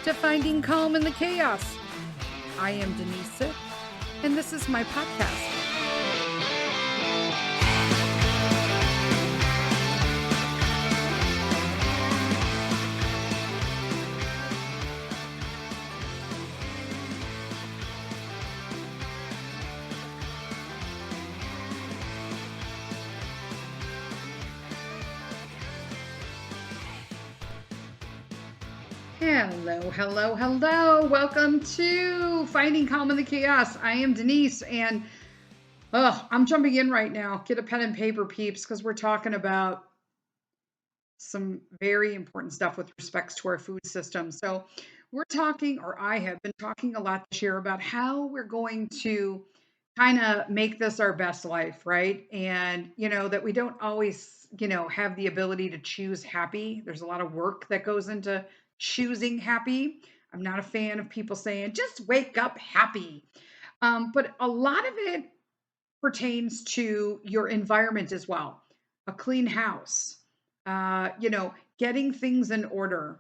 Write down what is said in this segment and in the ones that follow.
to finding calm in the chaos. I am Denise Sith, and this is my podcast. Hello. Welcome to Finding Calm in the Chaos. I am Denise, and I'm jumping in right now. Get a pen and paper, peeps, because we're talking about some very important stuff with respects to our food system. So we're talking, or I have been talking a lot this year about how we're going to kind of make this our best life, right? And, that we don't always, have the ability to choose happy. There's a lot of work that goes into choosing happy. I'm not a fan of people saying, just wake up happy. But a lot of it pertains to your environment as well. A clean house, getting things in order,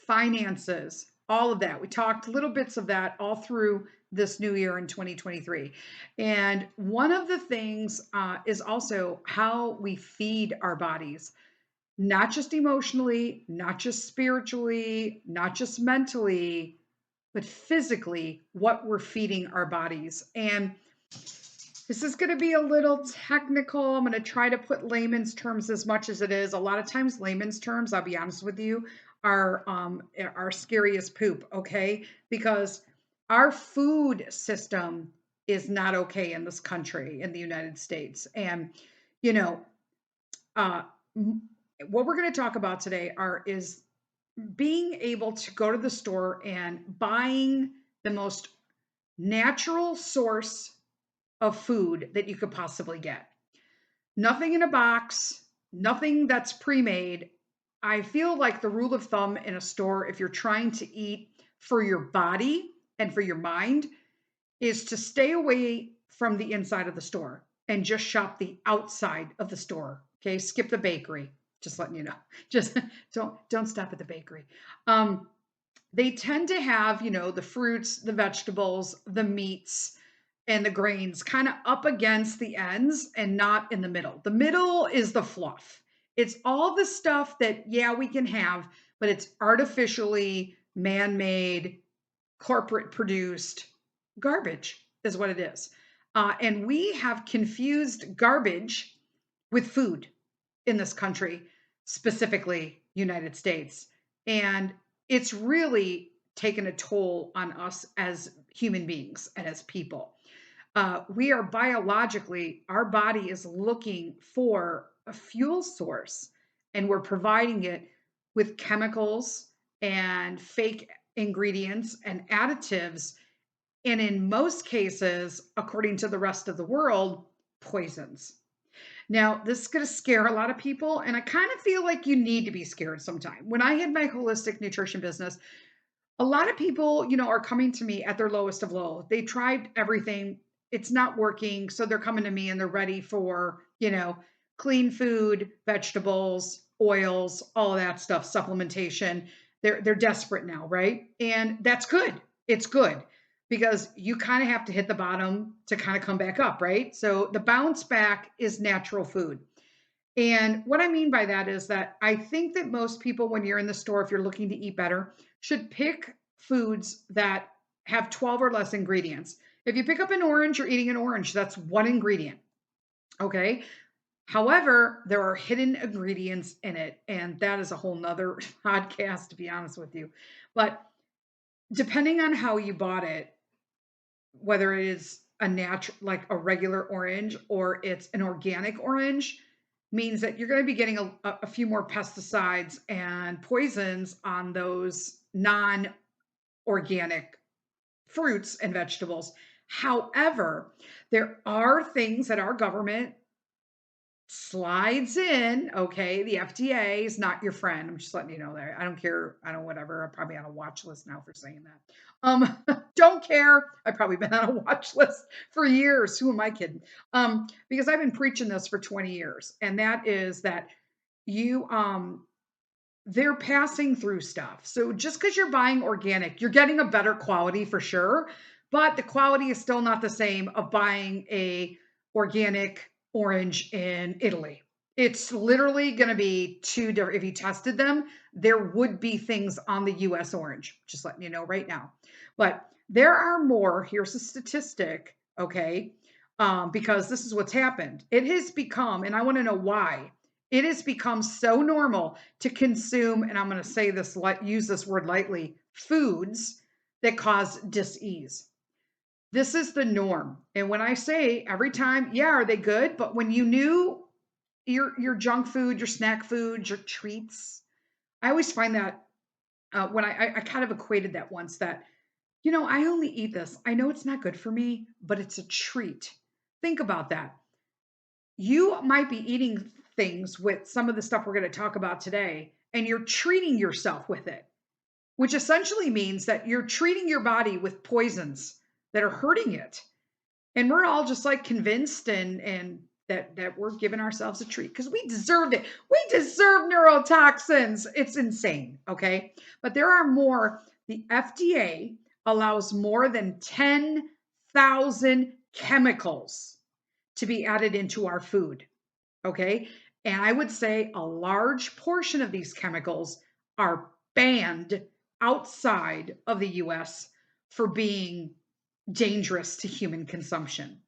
finances, all of that. We talked little bits of that all through this new year in 2023. And one of the things is also how we feed our bodies, not just emotionally, not just spiritually, not just mentally, but physically, what we're feeding our bodies. And this is going to be a little technical. I'm going to try to put layman's terms as much as it is. A lot of times, layman's terms, I'll be honest with you, are scary as poop. Okay, because our food system is not okay in this country, in the United States, and uh, what we're going to talk about today is being able to go to the store and buying the most natural source of food that you could possibly get. Nothing in a box, nothing that's pre-made. I feel like the rule of thumb in a store, if you're trying to eat for your body and for your mind, is to stay away from the inside of the store and just shop the outside of the store. Okay, skip the bakery. Just letting you know. Just don't stop at the bakery. They tend to have, the fruits, the vegetables, the meats, and the grains kind of up against the ends and not in the middle. The middle is the fluff. It's all the stuff that, yeah, we can have, but it's artificially man-made, corporate produced garbage is what it is. And we have confused garbage with food in this country, specifically United States. And it's really taken a toll on us as human beings and as people. We are biologically, our body is looking for a fuel source, and we're providing it with chemicals and fake ingredients and additives. And in most cases, according to the rest of the world, poisons. Now, this is going to scare a lot of people, and I kind of feel like you need to be scared sometime. When I had my holistic nutrition business, a lot of people, are coming to me at their lowest of low. They tried everything, it's not working, so they're coming to me and they're ready for, clean food, vegetables, oils, all of that stuff, supplementation. They're desperate now, right? And that's good. It's good because you kind of have to hit the bottom to kind of come back up, right? So the bounce back is natural food. And what I mean by that is that I think that most people, when you're in the store, if you're looking to eat better, should pick foods that have 12 or less ingredients. If you pick up an orange, you're eating an orange. That's one ingredient. Okay. However, there are hidden ingredients in it. And that is a whole nother podcast, to be honest with you. But depending on how you bought it, whether it is a natural, like a regular orange, or it's an organic orange, means that you're going to be getting a few more pesticides and poisons on those non-organic fruits and vegetables. However, there are things that our government slides in. Okay, the FDA is not your friend. I'm just letting you know there. I don't care. I don't whatever. I'm probably on a watch list now for saying that. Don't care. I've probably been on a watch list for years. Who am I kidding? Because I've been preaching this for 20 years, and that is that you they're passing through stuff. So just because you're buying organic, you're getting a better quality for sure, but the quality is still not the same of buying a organic orange in Italy. It's literally going to be two different. If you tested them, there would be things on the US orange, just letting you know right now. But there are more. Here's a statistic, okay? Because this is what's happened. It has become, and I want to know why. It has become so normal to consume, and I'm going to say this, use this word lightly, foods that cause dis-ease. This is the norm. And when I say every time, yeah, are they good? But when you knew your junk food, your snack food, your treats, I always find that when I kind of equated that once that, I only eat this. I know it's not good for me, but it's a treat. Think about that. You might be eating things with some of the stuff we're going to talk about today, and you're treating yourself with it, which essentially means that you're treating your body with poisons that are hurting it. And we're all just like convinced and that we're giving ourselves a treat because we deserve it. We deserve neurotoxins. It's insane. Okay. But there are more. The FDA allows more than 10,000 chemicals to be added into our food. Okay. And I would say a large portion of these chemicals are banned outside of the US for being dangerous to human consumption.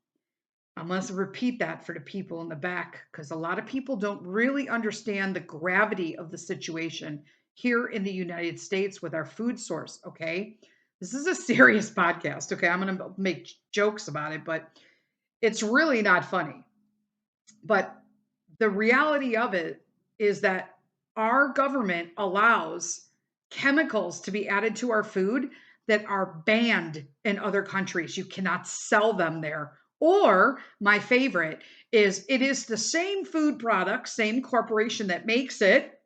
I'm going to repeat that for the people in the back because a lot of people don't really understand the gravity of the situation here in the United States with our food source. Okay. This is a serious podcast. Okay. I'm going to make jokes about it, but it's really not funny. But the reality of it is that our government allows chemicals to be added to our food that are banned in other countries. You cannot sell them there. Or my favorite is it is the same food product, same corporation that makes it,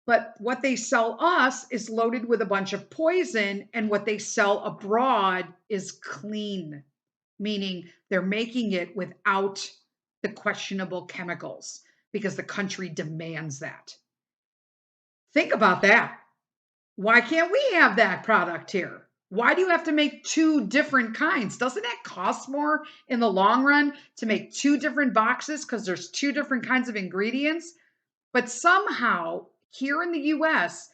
but what they sell us is loaded with a bunch of poison, and what they sell abroad is clean, meaning they're making it without the questionable chemicals because the country demands that. Think about that. Why can't we have that product here? Why do you have to make two different kinds? Doesn't it cost more in the long run to make two different boxes because there's two different kinds of ingredients? But somehow here in the US,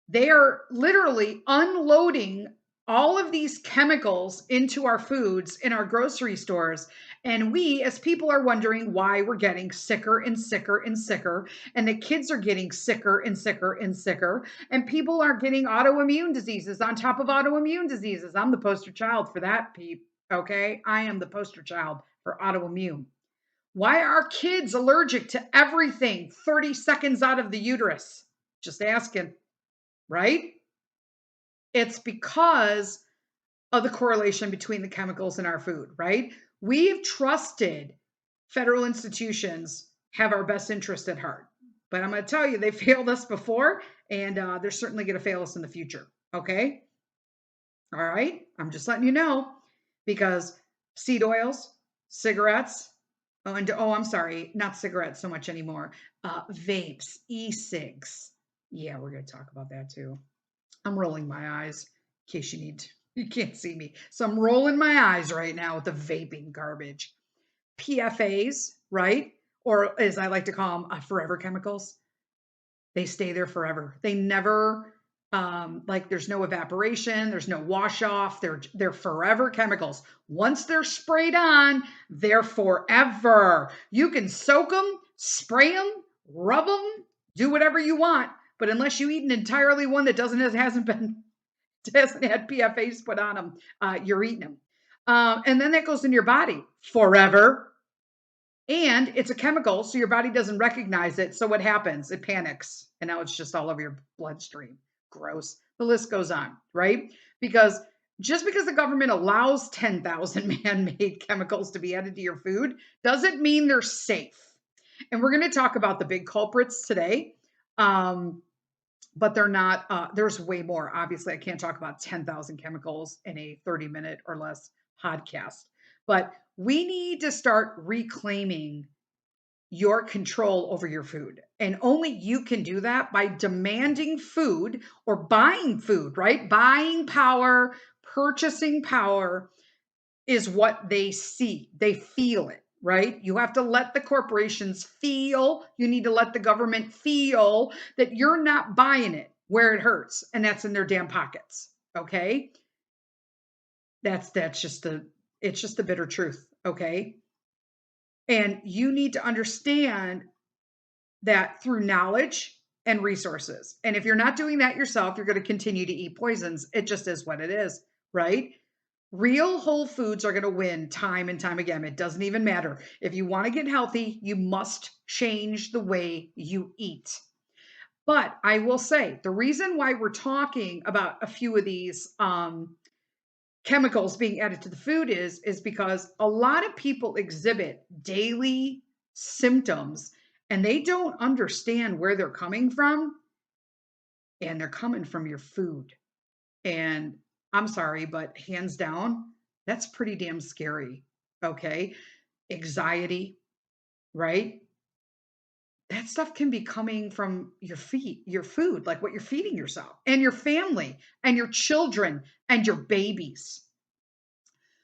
they are literally unloading all of these chemicals into our foods in our grocery stores. And we, as people, are wondering why we're getting sicker and sicker and sicker. And the kids are getting sicker and sicker and sicker. And people are getting autoimmune diseases on top of autoimmune diseases. I'm the poster child for that, Pete. Okay. I am the poster child for autoimmune. Why are kids allergic to everything 30 seconds out of the uterus? Just asking, right? It's because of the correlation between the chemicals in our food, right? We've trusted federal institutions have our best interest at heart. But I'm going to tell you, they failed us before, and they're certainly going to fail us in the future. Okay? All right? I'm just letting you know because seed oils, cigarettes, I'm sorry, not cigarettes so much anymore, vapes, e-cigs. Yeah, we're going to talk about that too. I'm rolling my eyes in case you can't see me. So I'm rolling my eyes right now with the vaping garbage. PFAs, right? Or as I like to call them, forever chemicals. They stay there forever. They never, there's no evaporation, there's no wash off. They're forever chemicals. Once they're sprayed on, they're forever. You can soak them, spray them, rub them, do whatever you want. But unless you eat an entirely one that hasn't had PFAs put on them, you're eating them. And then that goes in your body forever. And it's a chemical, so your body doesn't recognize it. So what happens? It panics, and now it's just all over your bloodstream. Gross. The list goes on, right? Because just because the government allows 10,000 man-made chemicals to be added to your food doesn't mean they're safe. And we're going to talk about the big culprits today. But they're not, there's way more. Obviously, I can't talk about 10,000 chemicals in a 30-minute or less podcast. But we need to start reclaiming your control over your food. And only you can do that by demanding food or buying food, right? Buying power, purchasing power is what they see. They feel it, right? You have to let the corporations feel, you need to let the government feel that you're not buying it where it hurts, and that's in their damn pockets. Okay? That's just the bitter truth, okay? And you need to understand that through knowledge and resources. And if you're not doing that yourself, you're going to continue to eat poisons. It just is what it is, right? Real whole foods are going to win time and time again. It doesn't even matter. If you want to get healthy, you must change the way you eat. But I will say the reason why we're talking about a few of these chemicals being added to the food is because a lot of people exhibit daily symptoms and they don't understand where they're coming from, and they're coming from your food. And I'm sorry, but hands down, that's pretty damn scary. Okay? Anxiety, right? That stuff can be coming from your food, like what you're feeding yourself and your family and your children and your babies.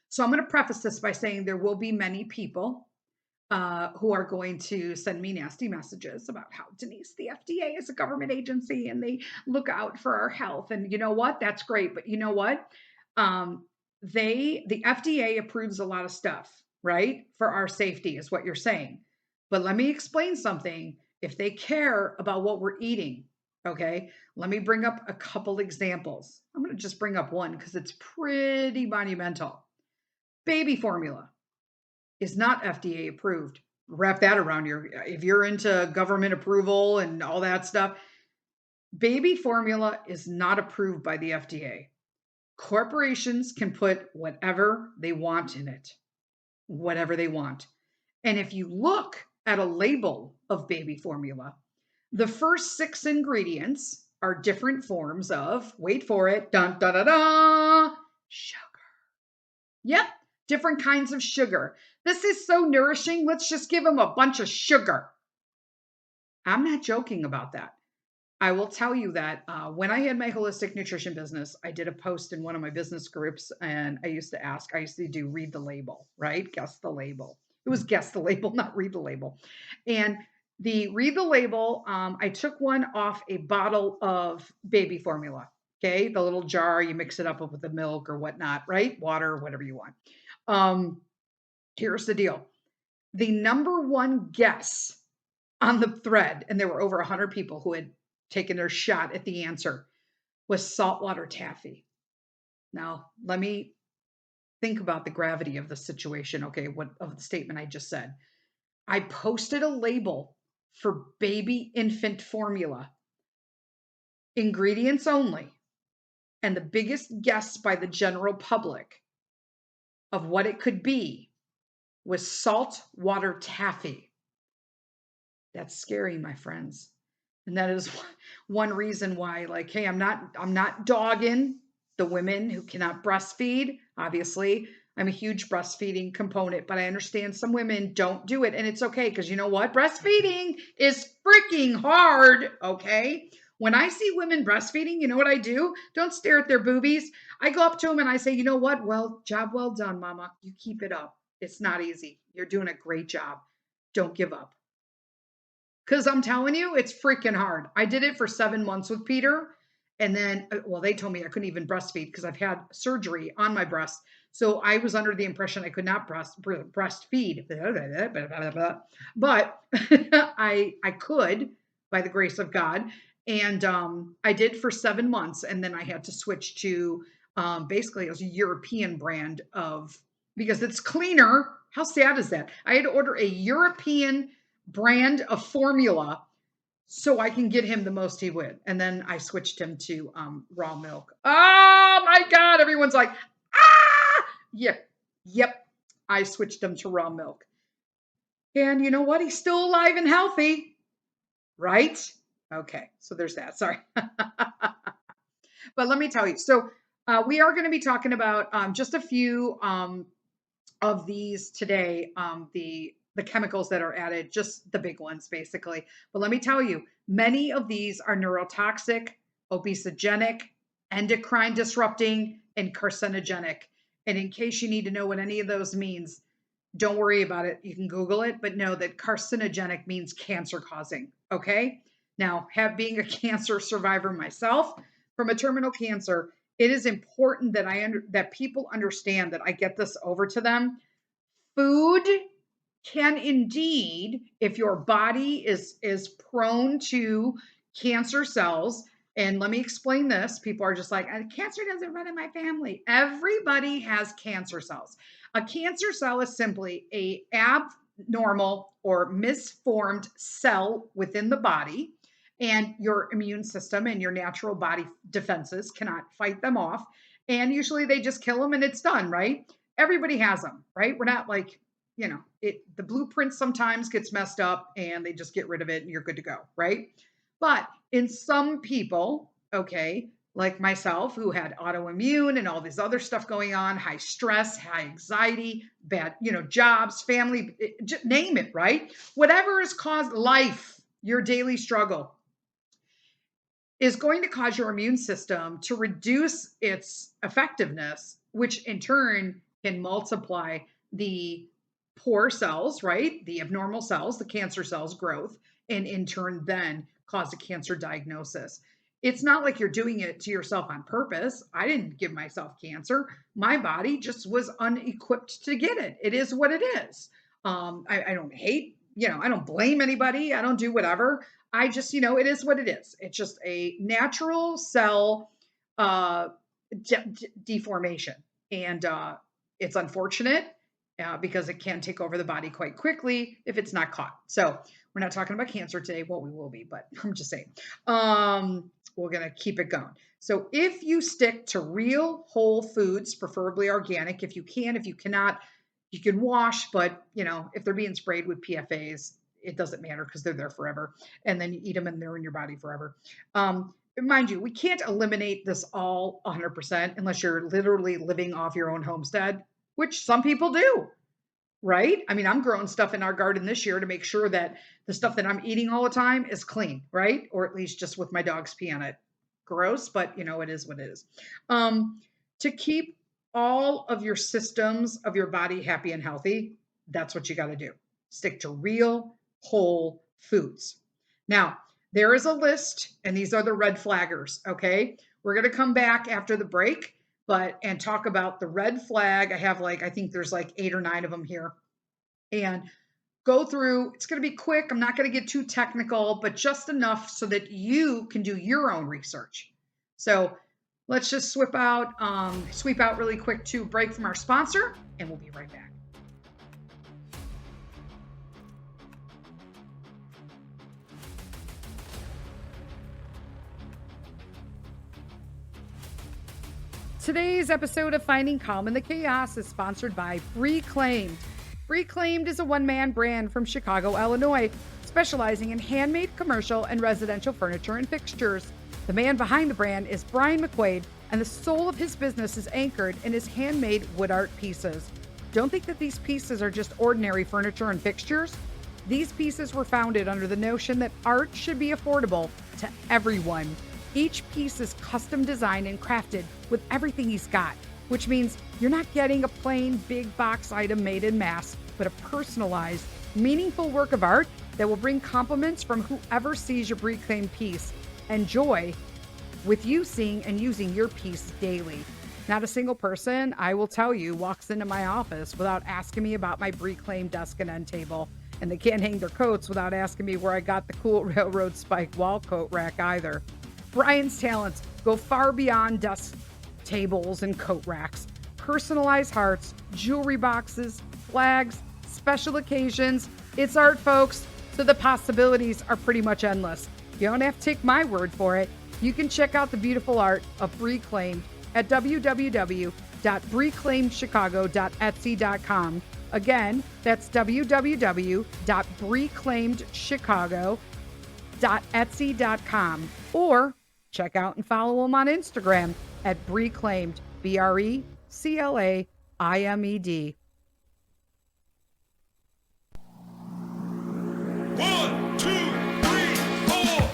So I'm going to preface this by saying there will be many people who are going to send me nasty messages about how, Denise, the FDA is a government agency and they look out for our health. And you know what? That's great. But you know what? The FDA approves a lot of stuff, right? For our safety is what you're saying. But let me explain something. If they care about what we're eating, okay, let me bring up a couple examples. I'm going to just bring up one because it's pretty monumental. Baby formula is not FDA approved. Wrap that around if you're into government approval and all that stuff. Baby formula is not approved by the FDA. Corporations can put whatever they want in it, whatever they want. And if you look at a label of baby formula, the first 6 ingredients are different forms of, wait for it, dun da da da, sugar. Yep, different kinds of sugar. This is so nourishing. Let's just give them a bunch of sugar. I'm not joking about that. I will tell you that when I had my holistic nutrition business, I did a post in one of my business groups and I used to do read the label, right? Guess the label. It was guess the label, not read the label. And the read the label, I took one off a bottle of baby formula. Okay. The little jar, you mix it up with the milk or whatnot, right? Water, whatever you want. Here's the deal. The number one guess on the thread, and there were over 100 people who had taken their shot at the answer, was saltwater taffy. Now, let me think about the gravity of the situation, okay, of the statement I just said. I posted a label for baby infant formula, ingredients only, and the biggest guess by the general public of what it could be was saltwater taffy. That's scary, my friends. And that is one reason why, like, hey, I'm not dogging the women who cannot breastfeed. Obviously, I'm a huge breastfeeding component, but I understand some women don't do it. And it's okay, because you know what? Breastfeeding is freaking hard. Okay. When I see women breastfeeding, you know what I do? Don't stare at their boobies. I go up to them and I say, you know what? Well, job well done, mama. You keep it up. It's not easy. You're doing a great job. Don't give up. Because I'm telling you, it's freaking hard. I did it for 7 months with Peter. And then, well, they told me I couldn't even breastfeed because I've had surgery on my breast. So I was under the impression I could not breastfeed. But I could, by the grace of God. And I did for 7 months. And then I had to switch to basically it was a European brand because it's cleaner. How sad is that? I had to order a European brand of formula so I can get him the most he would. And then I switched him to raw milk. Oh my God. Everyone's like, ah, yep. I switched him to raw milk. And you know what? He's still alive and healthy, right? Okay. So there's that. Sorry. But let me tell you. So we are going to be talking about just a few of these today. The the chemicals that are added, just the big ones basically. But let me tell you, many of these are neurotoxic, obesogenic, endocrine disrupting, and carcinogenic. And in case you need to know what any of those means, don't worry about it. You can Google it, but know that carcinogenic means cancer causing. Okay. Now, being a cancer survivor myself from a terminal cancer, it is important that that people understand that I get this over to them. Food can indeed, if your body is prone to cancer cells, and let me explain this. People are just like, cancer doesn't run in my family. Everybody has cancer cells. A cancer cell is simply a abnormal or misformed cell within the body, and your immune system and your natural body defenses cannot fight them off. And usually they just kill them and it's done, right? Everybody has them, right? We're not like, the blueprint sometimes gets messed up and they just get rid of it and you're good to go, right? But in some people, okay, like myself, who had autoimmune and all this other stuff going on, high stress, high anxiety, bad, jobs, family, name it, right? Whatever has caused life, your daily struggle, is going to cause your immune system to reduce its effectiveness, which in turn can multiply the poor cells, right? The abnormal cells, the cancer cells growth, and in turn then cause a cancer diagnosis. It's not like you're doing it to yourself on purpose. I didn't give myself cancer. My body just was unequipped to get it. It is what it is. I don't hate, I don't blame anybody. I don't do whatever. I just, it is what it is. It's just a natural cell deformation. And it's unfortunate because it can take over the body quite quickly if it's not caught. So we're not talking about cancer today. Well, we will be, but I'm just saying. We're going to keep it going. So if you stick to real whole foods, preferably organic, if you can, if you cannot, you can wash, but if they're being sprayed with PFAs, it doesn't matter because they're there forever. And then you eat them and they're in your body forever. Mind you, we can't eliminate this all 100% unless you're literally living off your own homestead, which some people do, right? I mean, I'm growing stuff in our garden this year to make sure that the stuff that I'm eating all the time is clean, right? Or at least just with my dog's pee on it. Gross, but it is what it is. To keep all of your systems of your body happy and healthy, that's what you got to do. Stick to real whole foods. Now, there is a list, and these are the red flaggers, okay? We're going to come back after the break, and talk about the red flag. I have I think there's 8 or 9 of them here. And go through, it's going to be quick. I'm not going to get too technical, but just enough so that you can do your own research. So let's just sweep out really quick to break from our sponsor, and we'll be right back. Today's episode of Finding Calm in the Chaos is sponsored by Reclaimed. Reclaimed is a one-man brand from Chicago, Illinois, specializing in handmade commercial and residential furniture and fixtures. The man behind the brand is Brian McQuaid, and the soul of his business is anchored in his handmade wood art pieces. Don't think that these pieces are just ordinary furniture and fixtures. These pieces were founded under the notion that art should be affordable to everyone. Each piece is custom designed and crafted with everything he's got, which means you're not getting a plain big box item made in mass, but a personalized, meaningful work of art that will bring compliments from whoever sees your Reclaimed piece and joy with you seeing and using your piece daily. Not a single person, I will tell you, walks into my office without asking me about my Reclaimed desk and end table. And they can't hang their coats without asking me where I got the cool railroad spike wall coat rack either. Brian's talents go far beyond desk tables and coat racks. Personalized hearts, jewelry boxes, flags, special occasions. It's art, folks, so the possibilities are pretty much endless. You don't have to take my word for it. You can check out the beautiful art of Reclaimed at www.reclaimedchicago.etsy.com. Again, that's www.reclaimedchicago.etsy.com. Or check out and follow them on Instagram at Reclaimed, BRECLAIMED. 1, 2, 3, 4.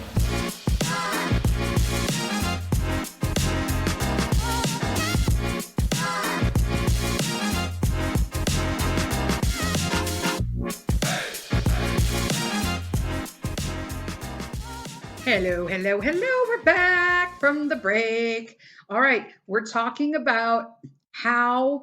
Hello, hello, hello. We're back from the break. All right, we're talking about how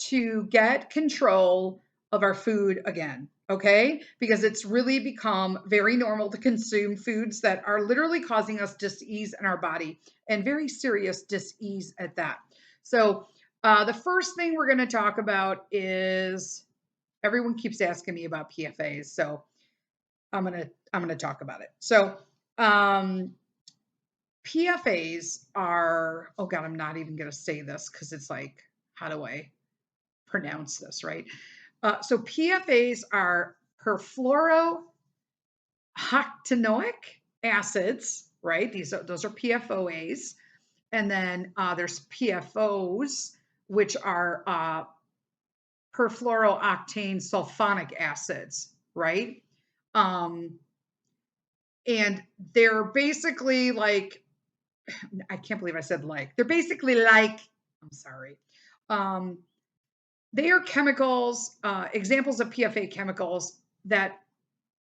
to get control of our food again, okay? Because it's really become very normal to consume foods that are literally causing us dis-ease in our body, and very serious dis-ease at that. So, the first thing we're going to talk about is everyone keeps asking me about PFAs, so I'm gonna talk about it. So, um, PFAs are, oh God, I'm not even going to say this because it's like, how do I pronounce this, right? So PFAs are perfluorooctanoic acids, right? Those are PFOAs. And then there's PFOs, which are perfluorooctane sulfonic acids, right? Um, and they're basically like, I can't believe I said like. They're basically like, I'm sorry. Um, they are chemicals, examples of PFA chemicals that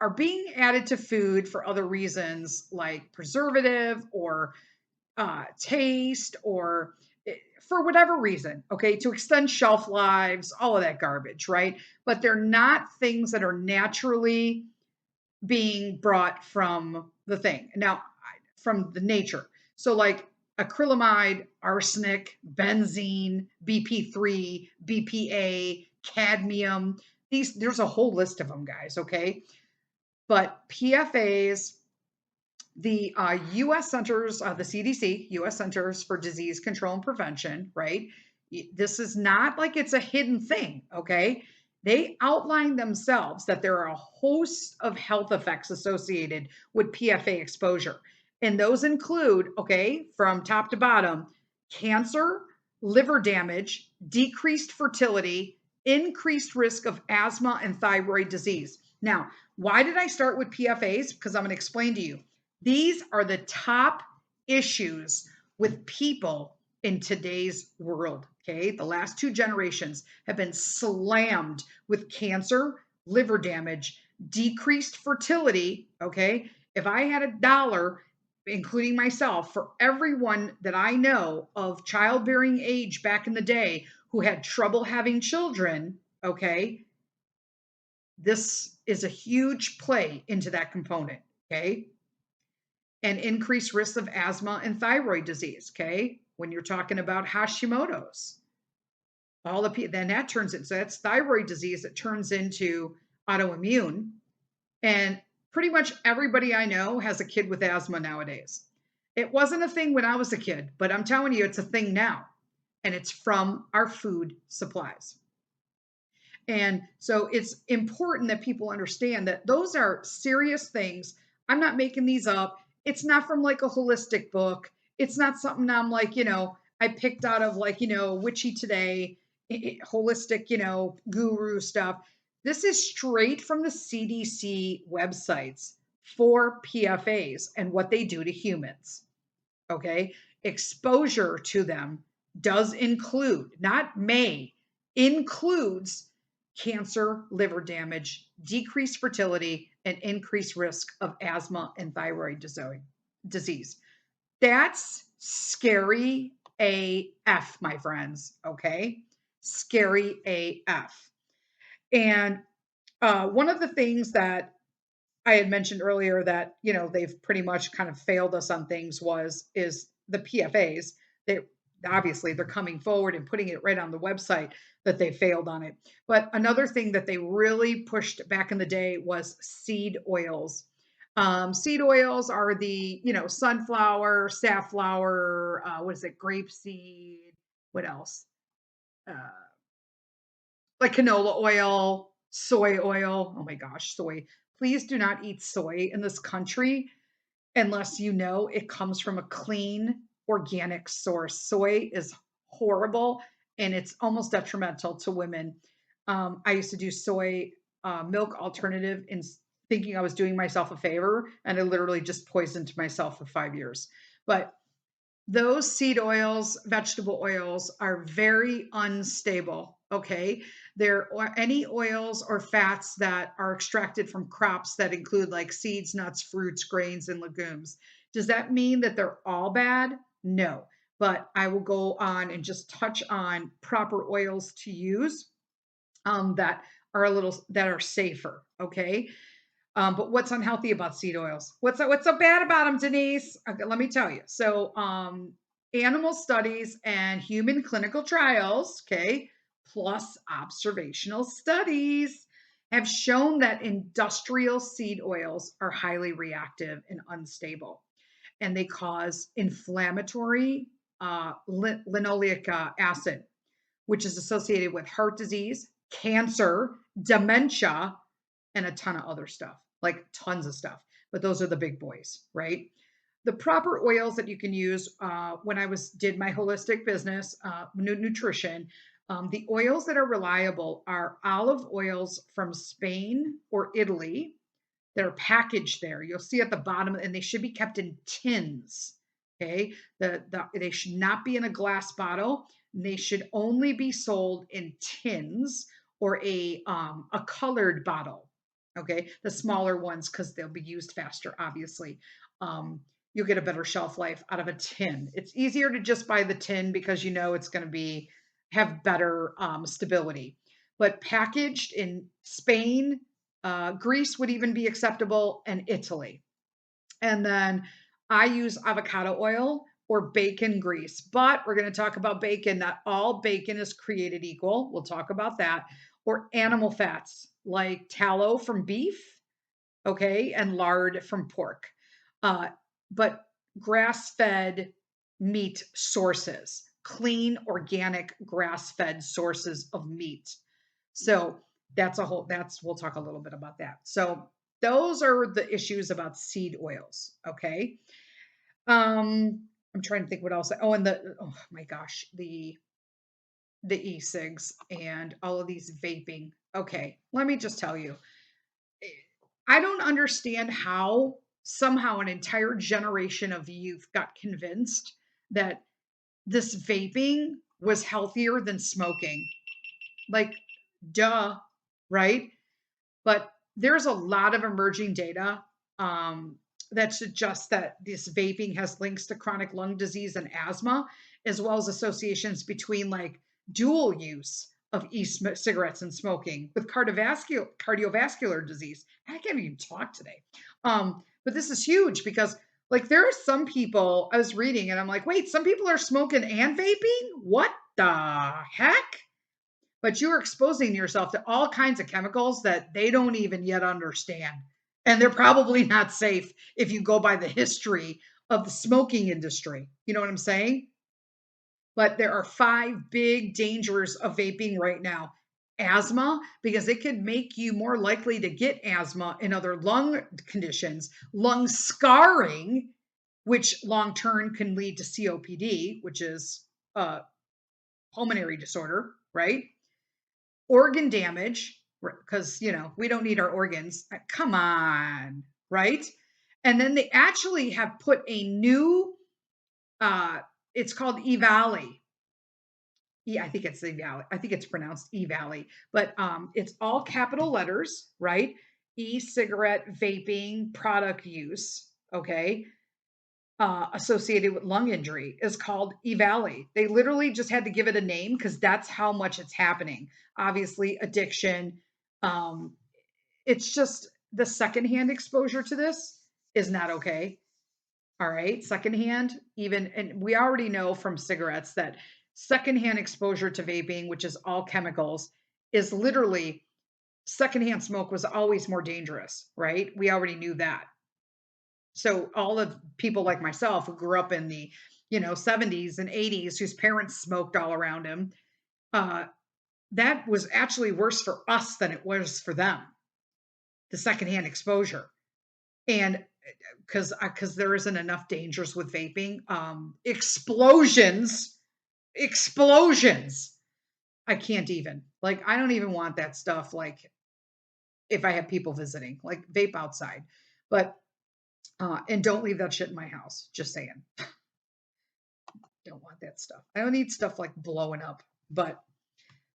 are being added to food for other reasons, like preservative or taste or for whatever reason, okay, to extend shelf lives, all of that garbage, right? But they're not things that are naturally being brought from the thing. Now, from the nature. So, like acrylamide, arsenic, benzene, BP3, BPA, cadmium. There's a whole list of them, guys. Okay, but PFAs, the U.S. Centers, the CDC, U.S. Centers for Disease Control and Prevention, right? This is not like it's a hidden thing, okay? They outline themselves that there are a host of health effects associated with PFA exposure. And those include, okay, from top to bottom, cancer, liver damage, decreased fertility, increased risk of asthma and thyroid disease. Now, why did I start with PFAs? Because I'm going to explain to you. These are the top issues with people in today's world. Okay. The last two generations have been slammed with cancer, liver damage, decreased fertility. Okay. If I had $1, including myself, for everyone that I know of childbearing age back in the day who had trouble having children, okay, this is a huge play into that component. Okay. And increased risk of asthma and thyroid disease. Okay, when you're talking about Hashimoto's, then that turns into, so that's thyroid disease that turns into autoimmune. And pretty much everybody I know has a kid with asthma nowadays. It wasn't a thing when I was a kid, but I'm telling you, it's a thing now, and it's from our food supplies. And so it's important that people understand that those are serious things. I'm not making these up. It's not from like a holistic book. It's not something I'm like, I picked out of like, Witchy Today, holistic, guru stuff. This is straight from the CDC websites for PFAs and what they do to humans. Okay. Exposure to them does include, not may, includes cancer, liver damage, decreased fertility, and increased risk of asthma and thyroid disease. That's scary AF, my friends. Okay. Scary AF. And one of the things that I had mentioned earlier that, they've pretty much kind of failed us on things is the PFAs. They obviously they're coming forward and putting it right on the website that they failed on it. But another thing that they really pushed back in the day was seed oils. Seed oils are the, sunflower, safflower, what is it, grapeseed, what else? Uh, like canola oil, soy oil. Oh my gosh, soy. Please do not eat soy in this country unless you know it comes from a clean organic source. Soy is horrible and it's almost detrimental to women. I used to do soy milk alternative thinking I was doing myself a favor, and I literally just poisoned myself for 5 years. But those seed oils, vegetable oils are very unstable. Okay. There are any oils or fats that are extracted from crops that include like seeds, nuts, fruits, grains, and legumes. Does that mean that they're all bad? No. But I will go on and just touch on proper oils to use that are that are safer. Okay. But what's unhealthy about seed oils? What's so bad about them, Denise? Okay, let me tell you. So, animal studies and human clinical trials, okay, plus observational studies have shown that industrial seed oils are highly reactive and unstable, and they cause inflammatory linoleic acid, which is associated with heart disease, cancer, dementia, and a ton of other stuff, like tons of stuff. But those are the big boys, right? The proper oils that you can use when I did my holistic business, nutrition, the oils that are reliable are olive oils from Spain or Italy. They're packaged there. You'll see at the bottom, and they should be kept in tins. Okay, they should not be in a glass bottle. They should only be sold in tins or a colored bottle. Okay, the smaller ones because they'll be used faster. Obviously, you'll get a better shelf life out of a tin. It's easier to just buy the tin because you know it's going to be have better stability. But packaged in Spain, Greece would even be acceptable, and Italy. And then I use avocado oil or bacon grease. But we're going to talk about bacon. Not all bacon is created equal. We'll talk about that. Or animal fats like tallow from beef, okay, and lard from pork. Uh, but grass fed meat sources, clean, organic, grass fed sources of meat. So we'll talk a little bit about that. So those are the issues about seed oils. Okay. I'm trying to think what else. Oh, and oh my gosh, the e-cigs and all of these vaping. Okay. Let me just tell you, I don't understand how somehow an entire generation of youth got convinced that this vaping was healthier than smoking. Like, duh, right? But there's a lot of emerging data that suggests that this vaping has links to chronic lung disease and asthma, as well as associations between like dual use of e-cigarettes and smoking with cardiovascular disease. I can't even talk today. But this is huge because like there are some people I was reading and I'm like, wait, some people are smoking and vaping? What the heck? But you're exposing yourself to all kinds of chemicals that they don't even yet understand. And they're probably not safe if you go by the history of the smoking industry. You know what I'm saying? But there are 5 big dangers of vaping right now. Asthma, because it could make you more likely to get asthma and other lung conditions, lung scarring, which long term can lead to COPD, which is a pulmonary disorder, right? Organ damage, because we don't need our organs. Come on, right? And then they actually have put a new it's called E-Valley. Yeah, I think it's E-Valley. I think it's pronounced E-Valley, but it's all capital letters, right? E-cigarette vaping product use, okay? Associated with lung injury is called E-Valley. They literally just had to give it a name because that's how much it's happening. Obviously, addiction. Um, it's just the secondhand exposure to this is not okay. All right, secondhand, even, and we already know from cigarettes that secondhand exposure to vaping, which is all chemicals, is literally secondhand smoke was always more dangerous, right? We already knew that. So all of people like myself who grew up in the 70s and 80s whose parents smoked all around him, uh, that was actually worse for us than it was for them, the secondhand exposure. And because there isn't enough dangers with vaping, explosions. I can't even, like, I don't even want that stuff, like, if I have people visiting, like vape outside. But and don't leave that shit in my house. Just saying. Don't want that stuff. I don't need stuff like blowing up. But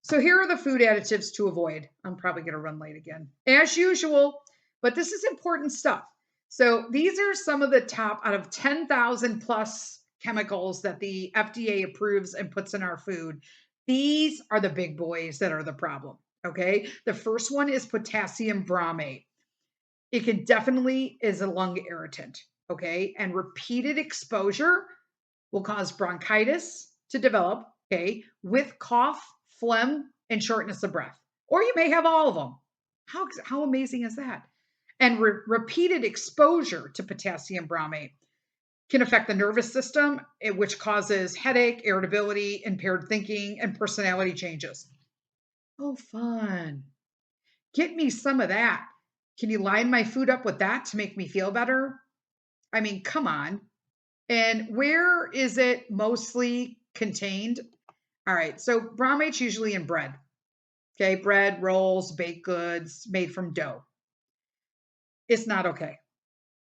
so here are the food additives to avoid. I'm probably going to run late again, as usual, but this is important stuff. So these are some of the top out of 10,000 plus chemicals that the FDA approves and puts in our food. These are the big boys that are the problem. Okay. The first one is potassium bromate. It can definitely is a lung irritant. Okay. And repeated exposure will cause bronchitis to develop, okay, with cough, phlegm, and shortness of breath. Or you may have all of them. How amazing is that? And repeated exposure to potassium bromate can affect the nervous system, which causes headache, irritability, impaired thinking, and personality changes. Oh, fun. Get me some of that. Can you line my food up with that to make me feel better? I mean, come on. And where is it mostly contained? All right, so bromate's usually in bread. Okay, bread, rolls, baked goods made from dough. It's not okay.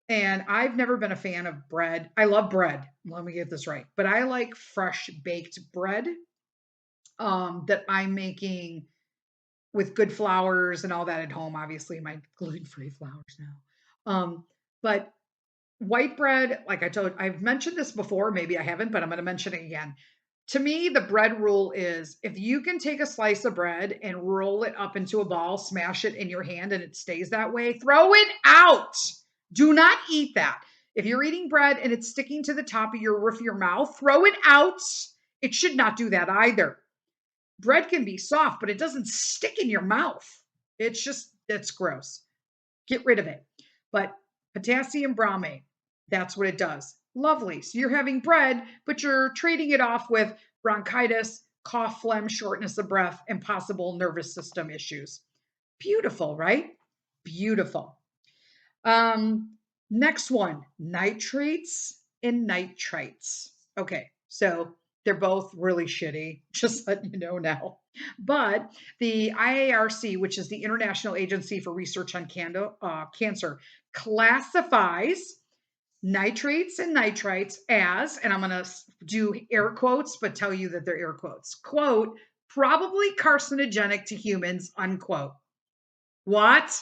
And I've never been a fan of bread. I love bread. Let me get this right. But I like fresh baked bread that I'm making with good flours and all that at home. Obviously, my gluten-free flours now. But white bread, like I've mentioned this before, maybe I haven't, but I'm going to mention it again. To me, the bread rule is if you can take a slice of bread and roll it up into a ball, smash it in your hand, and it stays that way, throw it out. Do not eat that. If you're eating bread and it's sticking to the top of your roof of your mouth, throw it out. It should not do that either. Bread can be soft, but it doesn't stick in your mouth. It's gross. Get rid of it. But potassium bromate, that's what it does. Lovely. So you're having bread, but you're trading it off with bronchitis, cough, phlegm, shortness of breath, and possible nervous system issues. Beautiful, right? Beautiful. Next one, nitrates and nitrites. Okay, so they're both really shitty, just letting you know now. But the IARC, which is the International Agency for Research on Cancer, classifies nitrates and nitrites as, and I'm going to do air quotes, but tell you that they're air quotes, quote, probably carcinogenic to humans, unquote. What?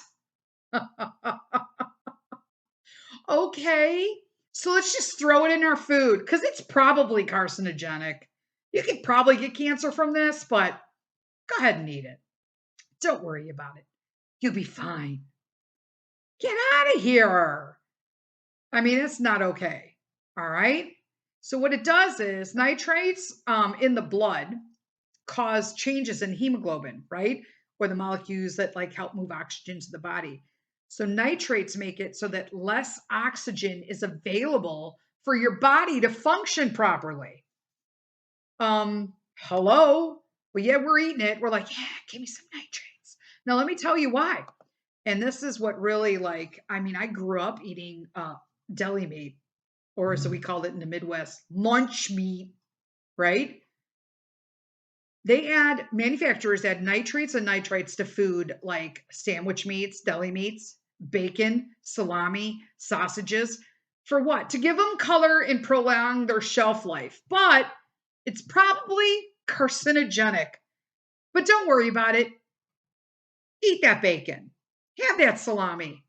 Okay. So let's just throw it in our food because it's probably carcinogenic. You could probably get cancer from this, but go ahead and eat it. Don't worry about it. You'll be fine. Get out of here. I mean, it's not okay. All right. So what it does is nitrates in the blood cause changes in hemoglobin, right? Or the molecules that like help move oxygen to the body. So nitrates make it so that less oxygen is available for your body to function properly. Hello? Well, yeah, we're eating it. We're like, yeah, give me some nitrates. Now, let me tell you why. And this is what really I grew up eating deli meat, or as we called it in the Midwest, lunch meat, right? Manufacturers add nitrates and nitrites to food like sandwich meats, deli meats, bacon, salami, sausages. For what? To give them color and prolong their shelf life. But it's probably carcinogenic. But don't worry about it. Eat that bacon. Have that salami.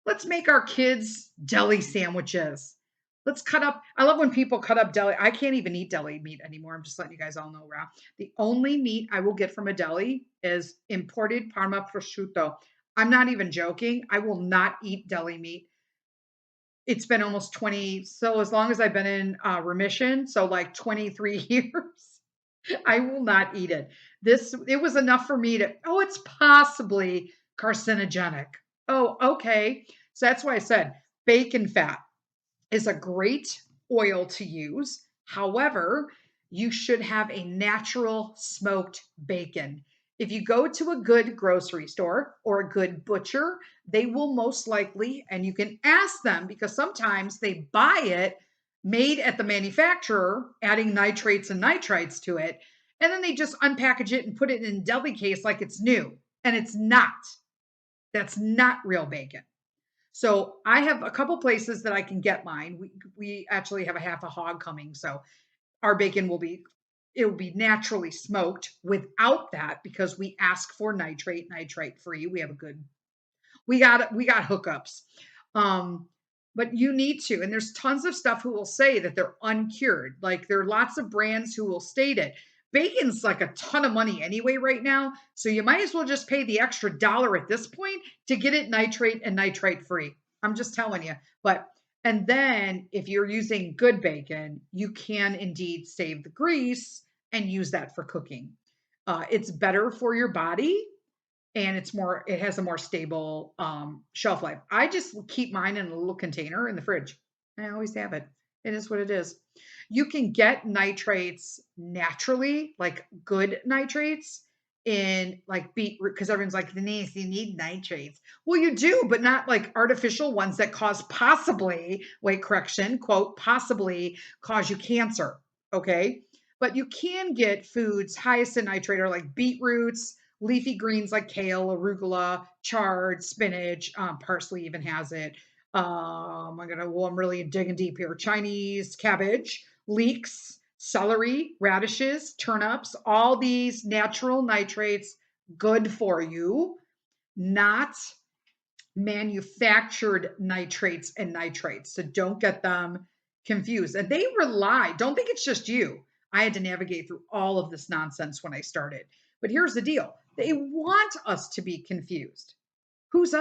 Let's make our kids deli sandwiches. Let's cut up. I love when people cut up deli. I can't even eat deli meat anymore. I'm just letting you guys all know, Ra. The only meat I will get from a deli is imported Parma prosciutto. I'm not even joking. I will not eat deli meat. It's been almost 20. So as long as I've been in remission, so like 23 years, I will not eat it. It was enough for me to, oh, it's possibly carcinogenic. Oh, okay. So that's why I said bacon fat is a great oil to use. However, you should have a natural smoked bacon. If you go to a good grocery store or a good butcher, they will most likely, and you can ask them because sometimes they buy it made at the manufacturer, adding nitrates and nitrites to it, and then they just unpackage it and put it in a deli case like it's new, and it's not. That's not real bacon. So I have a couple places that I can get mine. We actually have a half a hog coming, so our bacon will be it'll be naturally smoked without that because we ask for nitrate free. We have a good we got hookups. Um, but you need to, and there's tons of stuff who will say that they're uncured. Like there are lots of brands who will state it. Bacon's like a ton of money anyway right now, so you might as well just pay the extra dollar at this point to get it nitrate and nitrite free. I'm just telling you. But and then if you're using good bacon, you can indeed save the grease and use that for cooking. It's better for your body and it has a more stable shelf life. I just keep mine in a little container in the fridge. I always have it. It is what it is. You can get nitrates naturally, like good nitrates in like beetroot, because everyone's like, Denise, you need nitrates. Well, you do, but not like artificial ones that cause possibly, wait, correction, quote, possibly cause you cancer. Okay. But you can get foods highest in nitrate are like beetroots, leafy greens like kale, arugula, chard, spinach, parsley even has it. I'm really digging deep here. Chinese cabbage, leeks, celery, radishes, turnips, all these natural nitrates, good for you, not manufactured nitrates and nitrates. So don't get them confused. And they rely, don't think it's just you. I had to navigate through all of this nonsense when I started. But here's the deal. They want us to be confused. Who's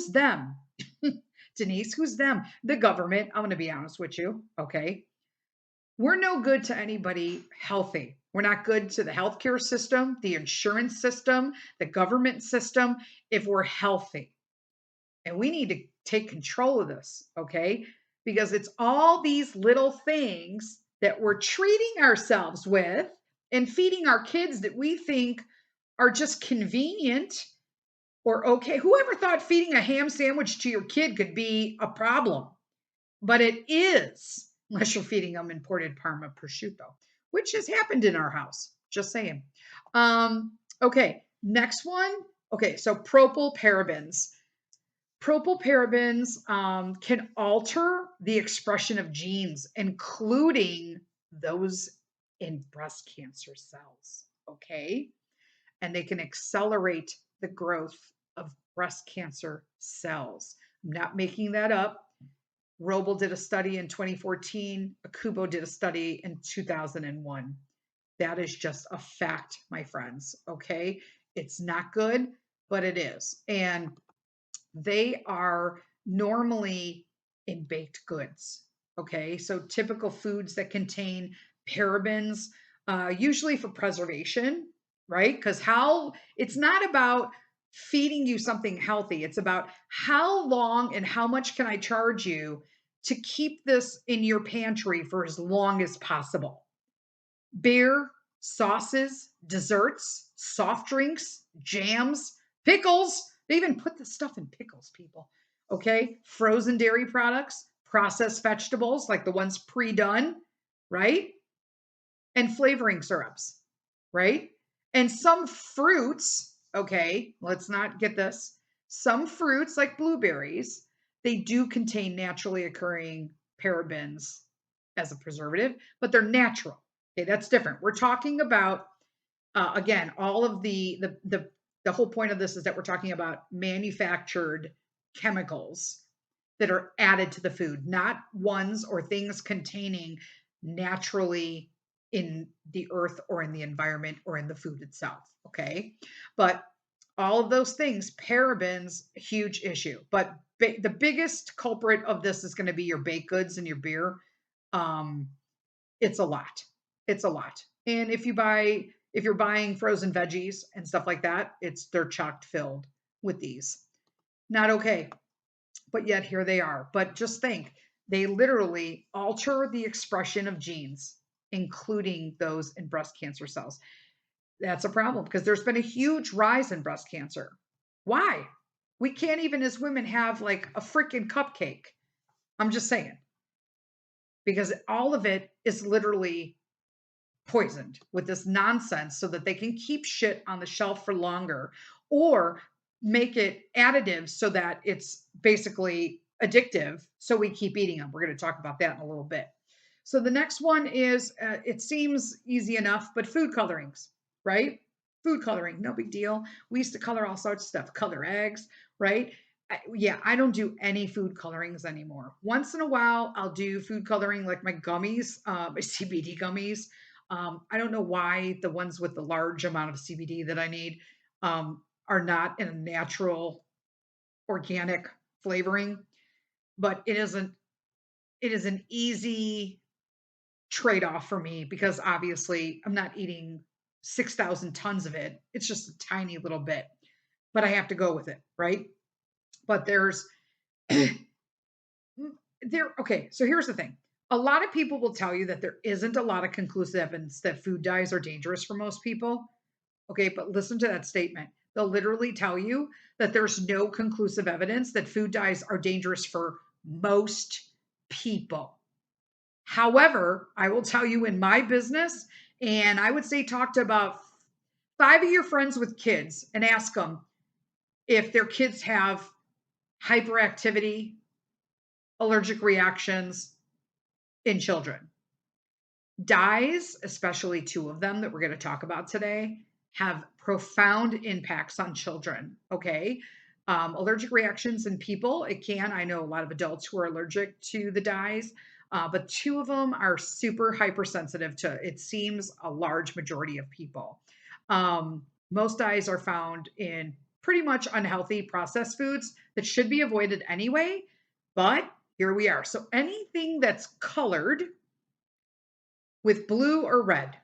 them? Denise, who's them? The government. I'm going to be honest with you. Okay. We're no good to anybody healthy. We're not good to the healthcare system, the insurance system, the government system if we're healthy. And we need to take control of this, okay? Because it's all these little things that we're treating ourselves with and feeding our kids that we think are just convenient or okay. Whoever thought feeding a ham sandwich to your kid could be a problem? But it is, unless you're feeding them imported Parma prosciutto, which has happened in our house. Just saying. Okay, next one. Okay, so propylparabens. Propylparabens can alter the expression of genes, including those in breast cancer cells. Okay. And they can accelerate the growth of breast cancer cells. I'm not making that up. Roble did a study in 2014. Akubo did a study in 2001. That is just a fact, my friends. Okay. It's not good, but it is. And they are normally in baked goods. Okay. So typical foods that contain parabens, usually for preservation, right? Because how it's not about feeding you something healthy, it's about how long and how much can I charge you to keep this in your pantry for as long as possible. Beer, sauces, desserts, soft drinks, jams, pickles. They even put the stuff in pickles, people. Okay. Frozen dairy products, processed vegetables like the ones pre done, right? And flavoring syrups, right? And some fruits, okay, let's not get this. Some fruits, like blueberries, they do contain naturally occurring parabens as a preservative, but they're natural. Okay, that's different. We're talking about again, all of the whole point of this is that we're talking about manufactured chemicals that are added to the food, not ones or things containing naturally in the earth or in the environment or in the food itself. Okay. But all of those things, parabens, huge issue. But the biggest culprit of this is going to be your baked goods and your beer. Um, it's a lot. It's a lot. And if you're buying frozen veggies and stuff like that, they're chock filled with these. Not okay. But yet here they are. But just think, they literally alter the expression of genes, including those in breast cancer cells. That's a problem because there's been a huge rise in breast cancer. Why? We can't even as women have like a freaking cupcake. I'm just saying. Because all of it is literally poisoned with this nonsense so that they can keep shit on the shelf for longer or make it additives so that it's basically addictive. So we keep eating them. We're going to talk about that in a little bit. So the next one is it seems easy enough, but food colorings, right? Food coloring, no big deal. We used to color all sorts of stuff, color eggs, right? Yeah, I don't do any food colorings anymore. Once in a while, I'll do food coloring like my gummies, my CBD gummies. I don't know why the ones with the large amount of CBD that I need are not in a natural organic flavoring, but it is an easy trade-off for me because obviously I'm not eating 6,000 tons of it. It's just a tiny little bit, but I have to go with it, right? But there's okay, so here's the thing. A lot of people will tell you that there isn't a lot of conclusive evidence that food dyes are dangerous for most people. Okay, but listen to that statement. They'll literally tell you that there's no conclusive evidence that food dyes are dangerous for most people. However, I will tell you in my business, and I would say talk to about 5 of your friends with kids and ask them if their kids have hyperactivity, allergic reactions in children. Dyes, especially 2 of them that we're going to talk about today, have profound impacts on children. Okay. Allergic reactions in people, it can. I know a lot of adults who are allergic to the dyes, but 2 of them are super hypersensitive to, it seems, a large majority of people. Most dyes are found in pretty much unhealthy processed foods that should be avoided anyway, but here we are. So anything that's colored with blue or red,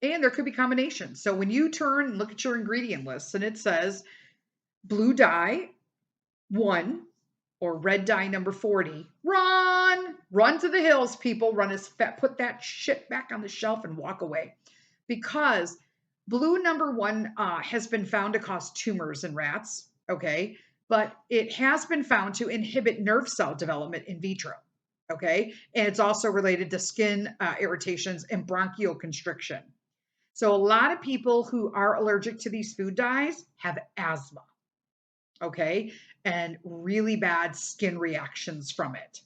and there could be combinations. So when you turn and look at your ingredient list and it says blue dye 1 or red dye number 40, run to the hills, people. Run as fast, put that shit back on the shelf and walk away, because blue number 1 has been found to cause tumors in rats. Okay, but it has been found to inhibit nerve cell development in vitro. Okay, and it's also related to skin irritations and bronchial constriction. So a lot of people who are allergic to these food dyes have asthma, okay, and really bad skin reactions from it.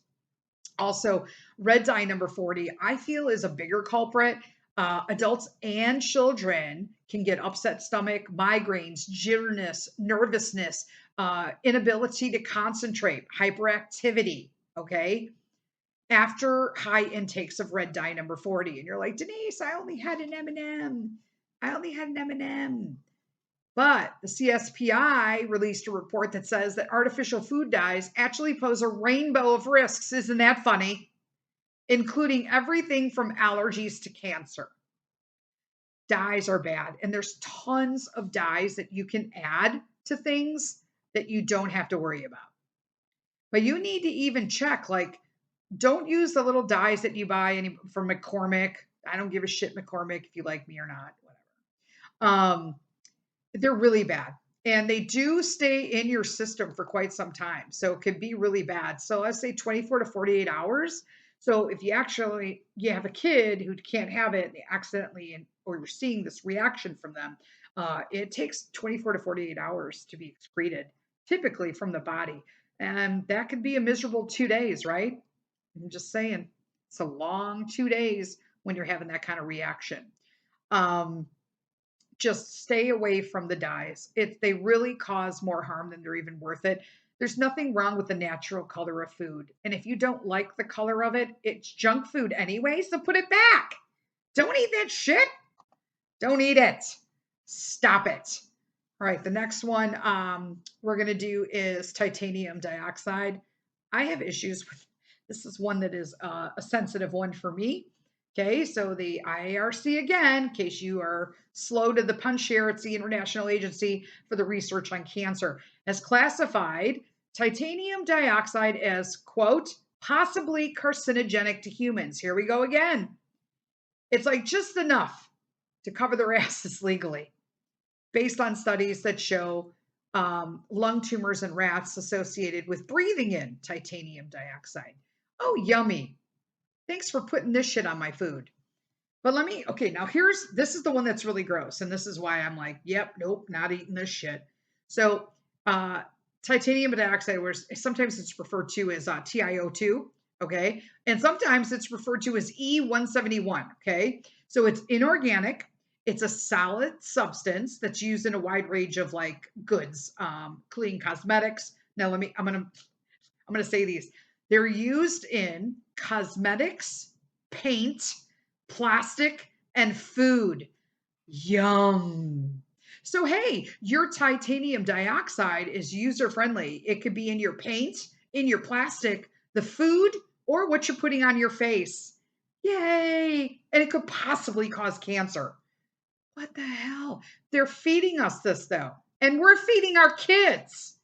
Also, red dye number 40, I feel, is a bigger culprit. Adults and children can get upset stomach, migraines, jitteriness, nervousness, inability to concentrate, hyperactivity, okay, after high intakes of red dye number 40. And you're like, Denise, I only had an M&M. I only had an M&M. But the CSPI released a report that says that artificial food dyes actually pose a rainbow of risks. Isn't that funny? Including everything from allergies to cancer. Dyes are bad. And there's tons of dyes that you can add to things that you don't have to worry about. But you need to even check, like, don't use the little dyes that you buy from McCormick. I don't give a shit, McCormick, if you like me or not, whatever. They're really bad. And they do stay in your system for quite some time. So it could be really bad. So let's say 24 to 48 hours. So if you have a kid who can't have it, and they accidentally, or you're seeing this reaction from them, it takes 24 to 48 hours to be excreted, typically from the body. And that could be a miserable 2 days, right? I'm just saying, it's a long 2 days when you're having that kind of reaction. Just stay away from the dyes. They really cause more harm than they're even worth it. There's nothing wrong with the natural color of food. And if you don't like the color of it, it's junk food anyway, so put it back. Don't eat that shit. Don't eat it. Stop it. All right, the next one we're going to do is titanium dioxide. I have issues with this. Is one that is a sensitive one for me. Okay, so the IARC, again, in case you are slow to the punch here, it's the International Agency for the Research on Cancer, has classified titanium dioxide as, quote, possibly carcinogenic to humans. Here we go again. It's like just enough to cover their asses legally, based on studies that show lung tumors in rats associated with breathing in titanium dioxide. Oh, yummy. Thanks for putting this shit on my food. But okay, now this is the one that's really gross. And this is why I'm like, yep, nope, not eating this shit. So Titanium dioxide, where sometimes it's referred to as TiO2, okay? And sometimes it's referred to as E171, okay? So it's inorganic. It's a solid substance that's used in a wide range of like goods, clean cosmetics. Now I'm gonna say these. They're used in cosmetics, paint, plastic, and food. Yum. So, hey, your titanium dioxide is user friendly. It could be in your paint, in your plastic, the food, or what you're putting on your face. Yay. And it could possibly cause cancer. What the hell? They're feeding us this, though. And we're feeding our kids.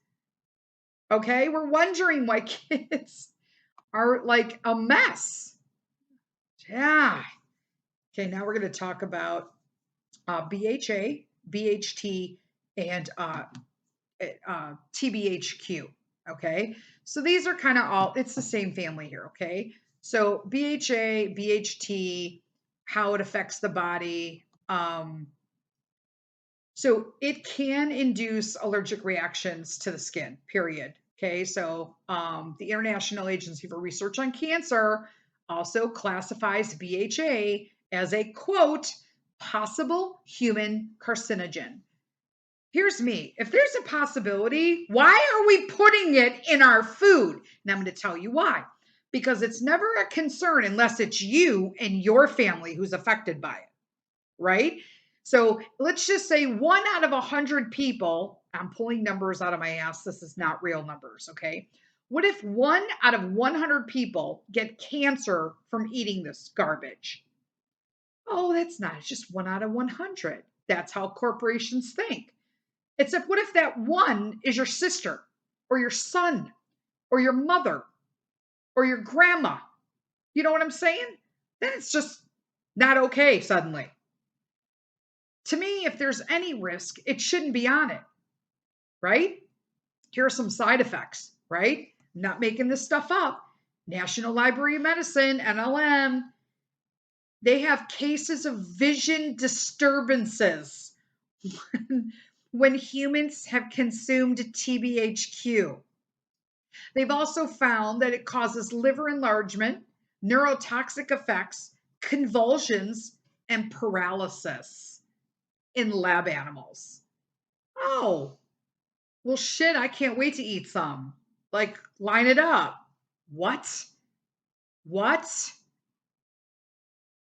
Okay. We're wondering why kids are like a mess. Yeah. Okay. Now we're going to talk about BHA, BHT, and TBHQ. Okay, so these are kind of all, it's the same family here. Okay, so BHA, BHT, how it affects the body. So it can induce allergic reactions to the skin, period. Okay, so the International Agency for Research on Cancer also classifies BHA as a quote, possible human carcinogen. Here's me. If there's a possibility, why are we putting it in our food? And I'm going to tell you why. Because it's never a concern unless it's you and your family who's affected by it, right? So let's just say 1 out of 100 people, I'm pulling numbers out of my ass. This is not real numbers, okay? What if 1 out of 100 people get cancer from eating this garbage? Oh, that's not. It's just 1 out of 100. That's how corporations think. Except what if that one is your sister or your son or your mother or your grandma? You know what I'm saying? Then it's just not okay suddenly. To me, if there's any risk, it shouldn't be on it, right? Here are some side effects, right? I'm not making this stuff up. National Library of Medicine, NLM, they have cases of vision disturbances when humans have consumed TBHQ. They've also found that it causes liver enlargement, neurotoxic effects, convulsions, and paralysis in lab animals. Oh, well, shit, I can't wait to eat some. Like, line it up. What? What?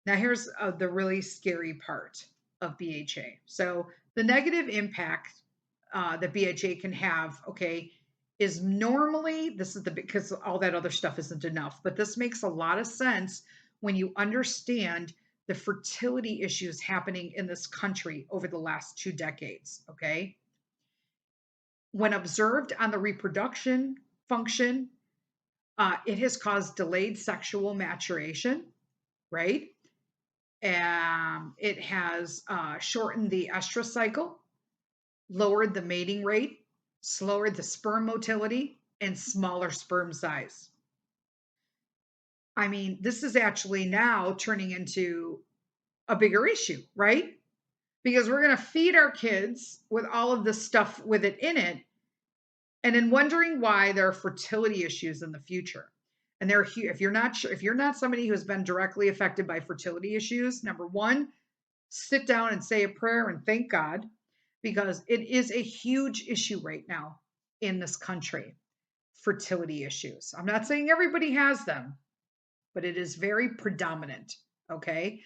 Now, here's the really scary part of BHA. So, the negative impact that BHA can have, okay, is normally, this is because all that other stuff isn't enough, but this makes a lot of sense when you understand the fertility issues happening in this country over the last 2 decades, okay? When observed on the reproduction function, it has caused delayed sexual maturation, right? It has shortened the estrous cycle, lowered the mating rate, slower the sperm motility, and smaller sperm size. I mean, this is actually now turning into a bigger issue, right? Because we're going to feed our kids with all of this stuff with it in it, and then wondering why there are fertility issues in the future. And if you're not somebody who has been directly affected by fertility issues, number one, sit down and say a prayer and thank God, because it is a huge issue right now in this country. Fertility issues. I'm not saying everybody has them, but it is very predominant. Okay.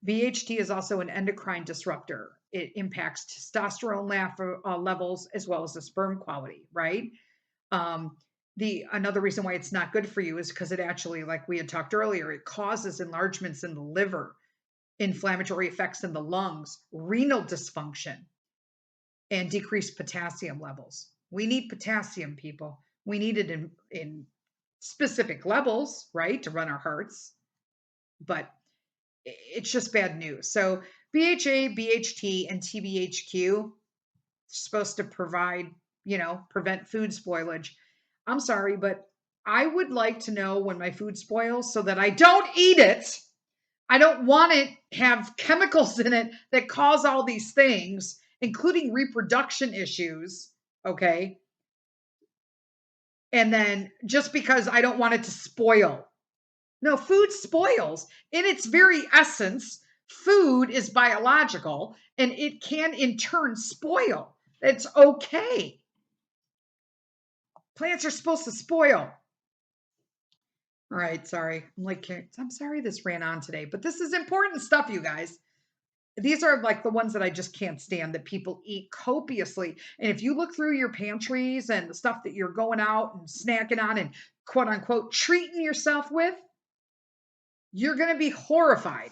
BHT is also an endocrine disruptor. It impacts testosterone levels as well as the sperm quality, right? Another reason why it's not good for you is because it actually, like we had talked earlier, it causes enlargements in the liver, inflammatory effects in the lungs, renal dysfunction, and decreased potassium levels. We need potassium, people. We need it in specific levels, right, to run our hearts. But it's just bad news. So BHA, BHT, and TBHQ supposed to provide, prevent food spoilage. I'm sorry, but I would like to know when my food spoils so that I don't eat it. I don't want it have chemicals in it that cause all these things, including reproduction issues. Okay. And then just because I don't want it to spoil. No, food spoils. In its very essence, food is biological and it can in turn spoil. It's okay. Plants are supposed to spoil. All right, sorry. I'm sorry this ran on today, but this is important stuff, you guys. These are like the ones that I just can't stand that people eat copiously. And if you look through your pantries and the stuff that you're going out and snacking on and quote unquote treating yourself with, you're going to be horrified.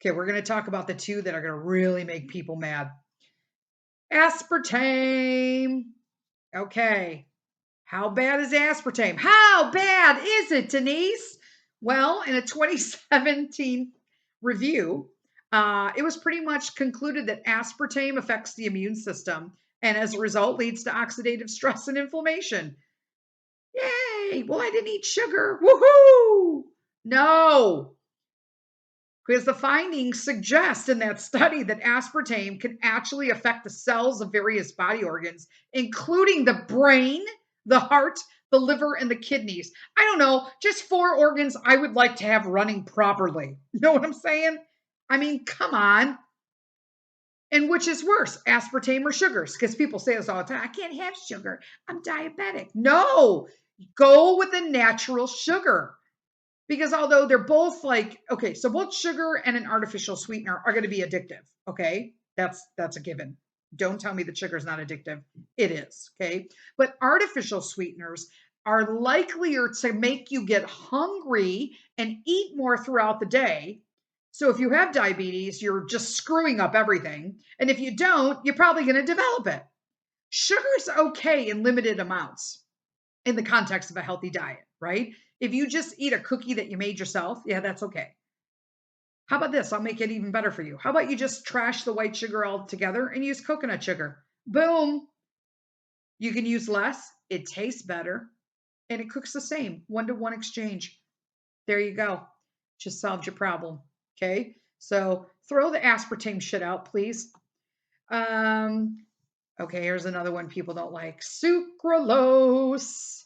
Okay, we're going to talk about the two that are going to really make people mad. Aspartame. Okay. How bad is aspartame? How bad is it, Denise? Well, in a 2017 review, it was pretty much concluded that aspartame affects the immune system and as a result leads to oxidative stress and inflammation. Yay! Well, I didn't eat sugar. Woohoo! No, because the findings suggest in that study that aspartame can actually affect the cells of various body organs, including the brain, the heart, the liver, and the kidneys. I don't know, just 4 organs I would like to have running properly. You know what I'm saying? I mean, come on. And which is worse, aspartame or sugars? Because people say this all the time, I can't have sugar. I'm diabetic. No, go with a natural sugar. Because although they're both like, okay, so both sugar and an artificial sweetener are going to be addictive. Okay, that's a given. Don't tell me that sugar is not addictive. It is. Okay, but artificial sweeteners are likelier to make you get hungry and eat more throughout the day. So if you have diabetes, you're just screwing up everything. And if you don't, you're probably going to develop it. Sugar's okay in limited amounts in the context of a healthy diet, right? If you just eat a cookie that you made yourself, yeah, that's okay. How about this? I'll make it even better for you. How about you just trash the white sugar altogether and use coconut sugar? Boom. You can use less, it tastes better, and it cooks the same 1-to-1 exchange. There you go. Just solved your problem. Okay. So throw the aspartame shit out, please. Okay, here's another one people don't like, sucralose.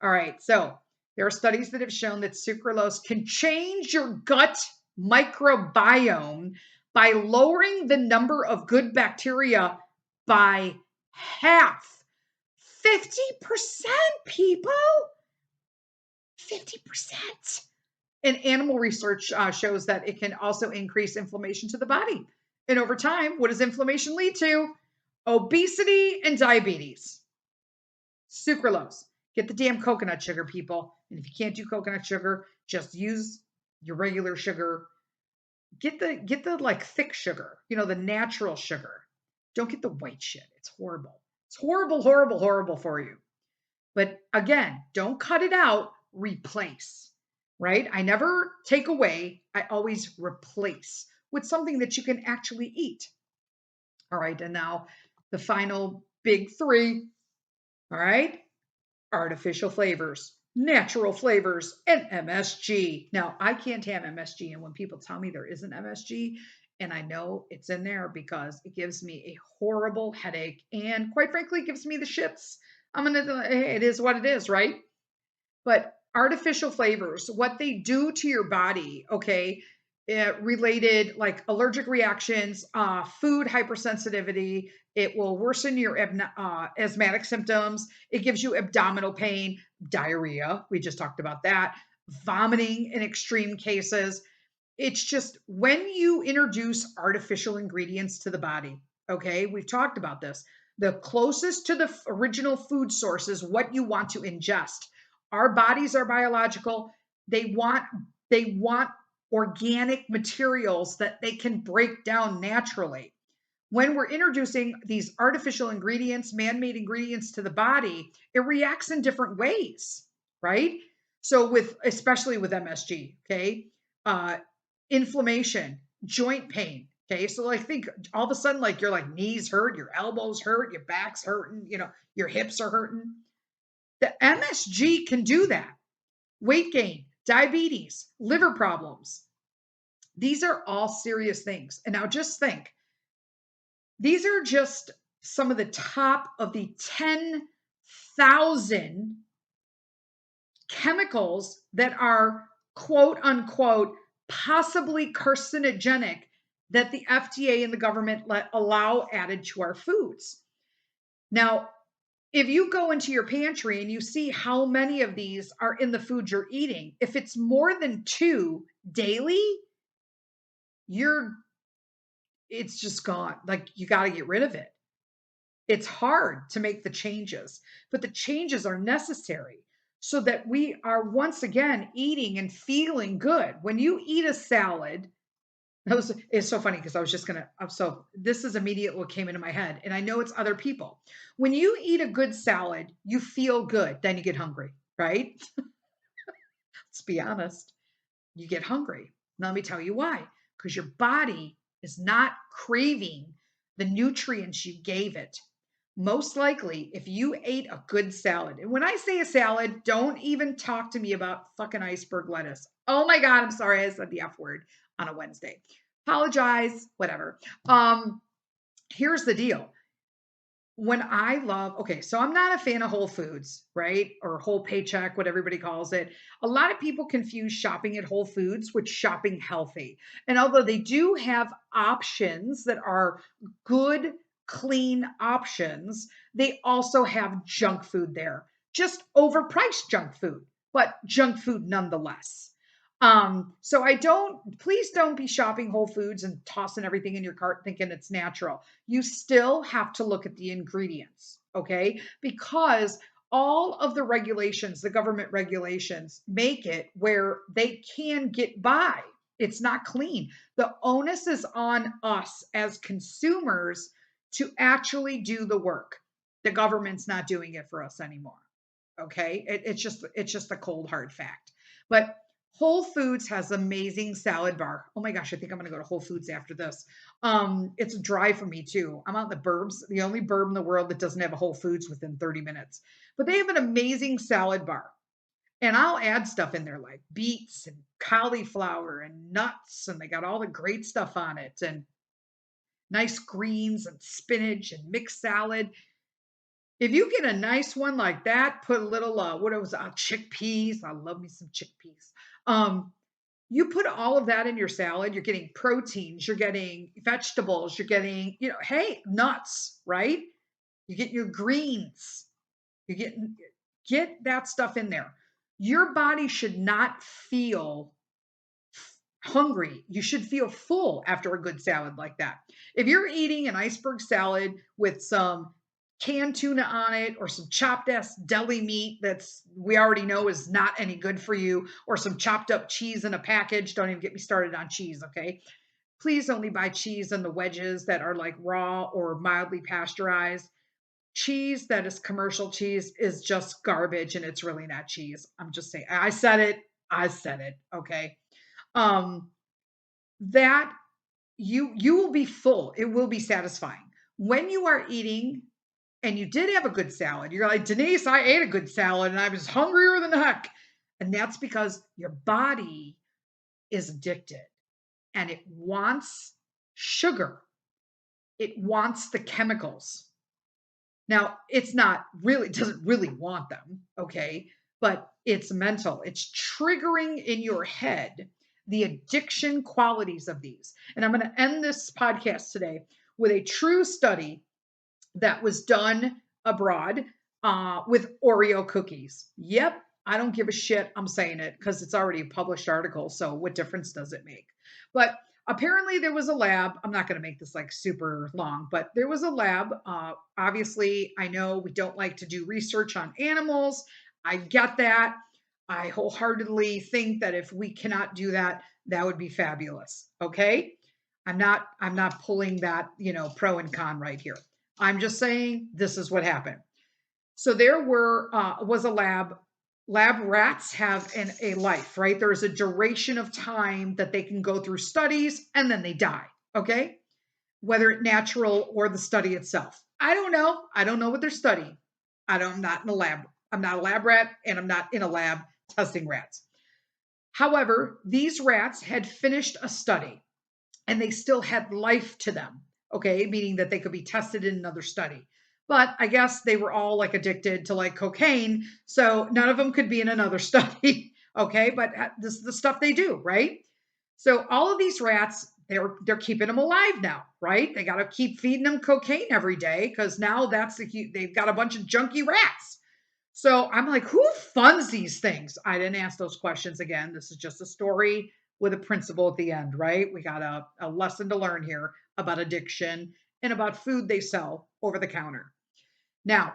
All right, so there are studies that have shown that sucralose can change your gut microbiome by lowering the number of good bacteria by half. 50%, people. 50%. And animal research shows that it can also increase inflammation to the body. And over time, what does inflammation lead to? Obesity and diabetes. Sucralose. Get the damn coconut sugar, people. And if you can't do coconut sugar, just use your regular sugar. Get the like thick sugar, the natural sugar. Don't get the white shit. It's horrible. It's horrible, horrible, horrible for you. But again, don't cut it out, replace. Right? I never take away, I always replace with something that you can actually eat. All right, and now the final big 3. All right, artificial flavors, natural flavors, and MSG. Now, I can't have MSG, and when people tell me there isn't MSG, and I know it's in there because it gives me a horrible headache and quite frankly gives me the shits. It is what it is, right? But artificial flavors, what they do to your body, okay, related like allergic reactions, food hypersensitivity, it will worsen your asthmatic symptoms. It gives you abdominal pain, diarrhea. We just talked about that. Vomiting in extreme cases. It's just when you introduce artificial ingredients to the body, okay, we've talked about this. The closest to the original food source is what you want to ingest. Our bodies are biological. They want organic materials that they can break down naturally. When we're introducing these artificial ingredients, man-made ingredients to the body, it reacts in different ways, right? So especially with MSG, okay, inflammation, joint pain, okay. So like think all of a sudden like your like knees hurt, your elbows hurt, your back's hurting, your hips are hurting. The MSG can do that. Weight gain, diabetes, liver problems. These are all serious things. And now just think, these are just some of the top of the 10,000 chemicals that are quote unquote possibly carcinogenic that the FDA and the government allow added to our foods. Now, if you go into your pantry and you see how many of these are in the food you're eating, if it's more than 2 daily, it's just gone. Like, you got to get rid of it. It's hard to make the changes, but the changes are necessary so that we are once again eating and feeling good. When you eat a salad, it's so funny because I was just gonna. So this is immediate what came into my head, and I know it's other people. When you eat a good salad, you feel good. Then you get hungry, right? Let's be honest. You get hungry. Now, let me tell you why. Because your body is not craving the nutrients you gave it. Most likely, if you ate a good salad, and when I say a salad, don't even talk to me about fucking iceberg lettuce. Oh my God, I'm sorry I said the F word on a Wednesday. Apologize, whatever. Here's the deal. Okay, so I'm not a fan of Whole Foods, right? Or Whole Paycheck, what everybody calls it. A lot of people confuse shopping at Whole Foods with shopping healthy. And although they do have options that are good, clean options, they also have junk food there. Just overpriced junk food, but junk food nonetheless. So please don't be shopping Whole Foods and tossing everything in your cart thinking it's natural. You still have to look at the ingredients, okay? Because all of the regulations, the government regulations, make it where they can get by. It's not clean. The onus is on us as consumers to actually do the work. The government's not doing it for us anymore. Okay? It's just a cold hard fact. But Whole Foods has amazing salad bar. Oh my gosh, I think I'm gonna go to Whole Foods after this. It's a drive for me too. I'm out in the burbs, the only burb in the world that doesn't have a Whole Foods within 30 minutes. But they have an amazing salad bar. And I'll add stuff in there like beets and cauliflower and nuts, and they got all the great stuff on it, and nice greens and spinach and mixed salad. If you get a nice one like that, put a little chickpeas. I love me some chickpeas. You put all of that in your salad, you're getting proteins, you're getting vegetables, you're getting, hey, nuts, right? You get your greens. You get that stuff in there. Your body should not feel hungry. You should feel full after a good salad like that. If you're eating an iceberg salad with some canned tuna on it or some chopped ass deli meat we already know is not any good for you, or some chopped up cheese in a package, don't even get me started on cheese, okay? Please only buy cheese in the wedges that are like raw or mildly pasteurized. Cheese that is commercial cheese is just garbage, and it's really not cheese. I'm just saying. I said it, okay? That you will be full. It will be satisfying. When you are eating and you did have a good salad, you're like, Denise, I ate a good salad and I was hungrier than heck. And that's because your body is addicted and it wants sugar. It wants the chemicals. Now, doesn't really want them, okay? But it's mental. It's triggering in your head the addiction qualities of these. And I'm going to end this podcast today with a true study that was done abroad with Oreo cookies. Yep, I don't give a shit. I'm saying it because it's already a published article. So what difference does it make? But apparently there was a lab. I'm not going to make this like super long, but there was a lab. Obviously, I know we don't like to do research on animals. I get that. I wholeheartedly think that if we cannot do that, that would be fabulous. Okay. I'm not pulling that, pro and con right here. I'm just saying this is what happened. So there was a lab. Lab rats have a life, right? There's a duration of time that they can go through studies and then they die. Okay. Whether it's natural or the study itself. I don't know. I don't know what they're studying. I'm not in a lab. I'm not a lab rat, and I'm not in a lab testing rats. However, these rats had finished a study and they still had life to them. Okay. Meaning that they could be tested in another study. But I guess they were all like addicted to like cocaine. So none of them could be in another study. Okay. But this is the stuff they do, right? So all of these rats, they're keeping them alive now, right? They got to keep feeding them cocaine every day because now they've got a bunch of junky rats. So I'm like, who funds these things? I didn't ask those questions again. This is just a story with a principle at the end, right? We got a lesson to learn here about addiction and about food they sell over the counter. Now,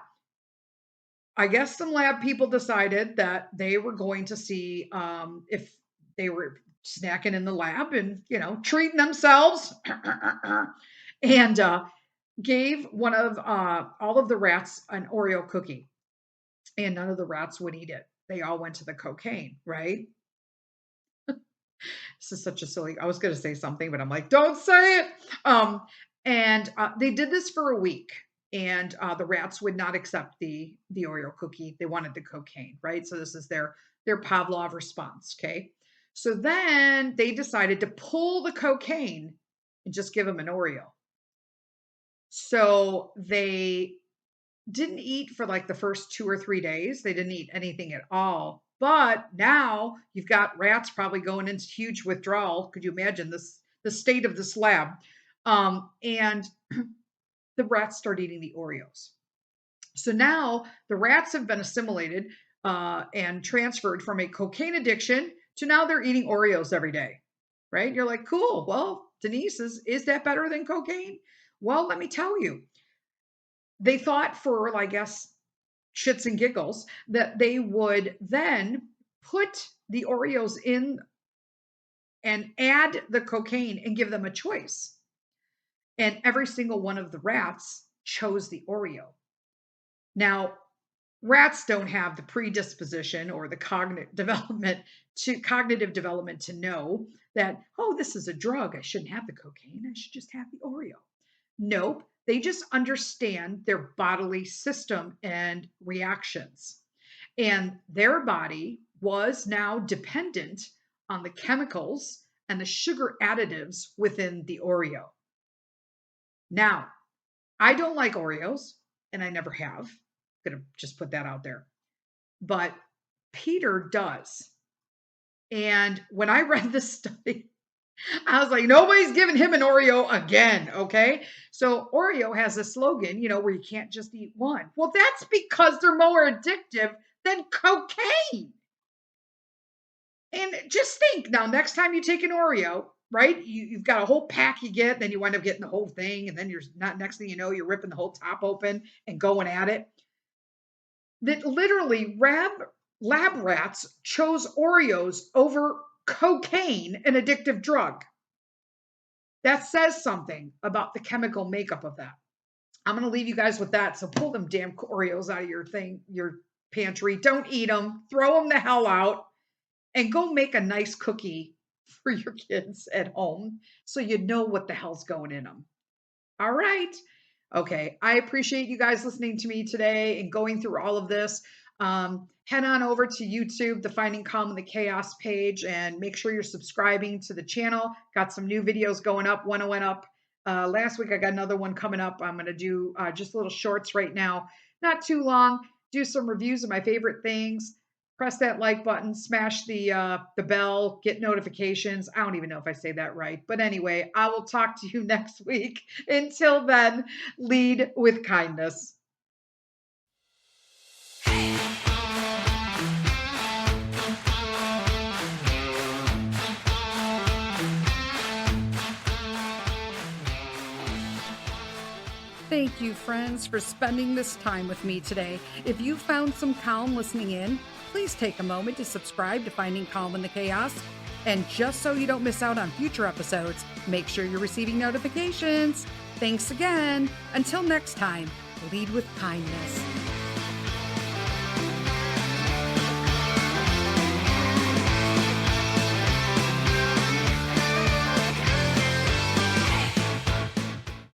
I guess some lab people decided that they were going to see if they were snacking in the lab and, treating themselves and gave one of all of the rats an Oreo cookie. And none of the rats would eat it. They all went to the cocaine, right? This is such a silly. I was going to say something, but I'm like, don't say it. And they did this for a week, and the rats would not accept the Oreo cookie. They wanted the cocaine, right? So this is their Pavlov response. Okay. So then they decided to pull the cocaine and just give them an Oreo. So they didn't eat for like the first 2 or 3 days. They didn't eat anything at all. But now you've got rats probably going into huge withdrawal. Could you imagine the state of this lab? And the rats start eating the Oreos. So now the rats have been assimilated and transferred from a cocaine addiction to now they're eating Oreos every day, right? You're like, cool. Well, Denise, is that better than cocaine? Well, let me tell you. They thought for, I guess, shits and giggles that they would then put the Oreos in and add the cocaine and give them a choice. And every single one of the rats chose the Oreo. Now, rats don't have the predisposition or the cognitive development to know that, oh, this is a drug. I shouldn't have the cocaine. I should just have the Oreo. Nope. They just understand their bodily system and reactions. And their body was now dependent on the chemicals and the sugar additives within the Oreo. Now, I don't like Oreos, and I never have. I'm going to just put that out there. But Peter does. And when I read this study, I was like, nobody's giving him an Oreo again, okay? So Oreo has a slogan, where you can't just eat one. Well, that's because they're more addictive than cocaine. And just think now, next time you take an Oreo, right? You've got a whole pack you get, then you wind up getting the whole thing, and then next thing you know, you're ripping the whole top open and going at it. That literally lab rats chose Oreos over cocaine, an addictive drug. That says something about the chemical makeup of that. I'm going to leave you guys with that. So pull them damn Oreos out of your pantry. Don't eat them. Throw them the hell out and go make a nice cookie for your kids at home so you know what the hell's going in them. All right. Okay. I appreciate you guys listening to me today and going through all of this. Head on over to YouTube, the Finding Calm in the Chaos page, and make sure you're subscribing to the channel. Got some new videos going up. One went up last week. I got another one coming up. I'm going to do just little shorts right now. Not too long. Do some reviews of my favorite things. Press that like button. Smash the bell. Get notifications. I don't even know if I say that right. But anyway, I will talk to you next week. Until then, lead with kindness. Thank you, friends, for spending this time with me today. If you found some calm listening in, please take a moment to subscribe to Finding Calm in the Chaos. And just so you don't miss out on future episodes, make sure you're receiving notifications. Thanks again. Until next time, lead with kindness.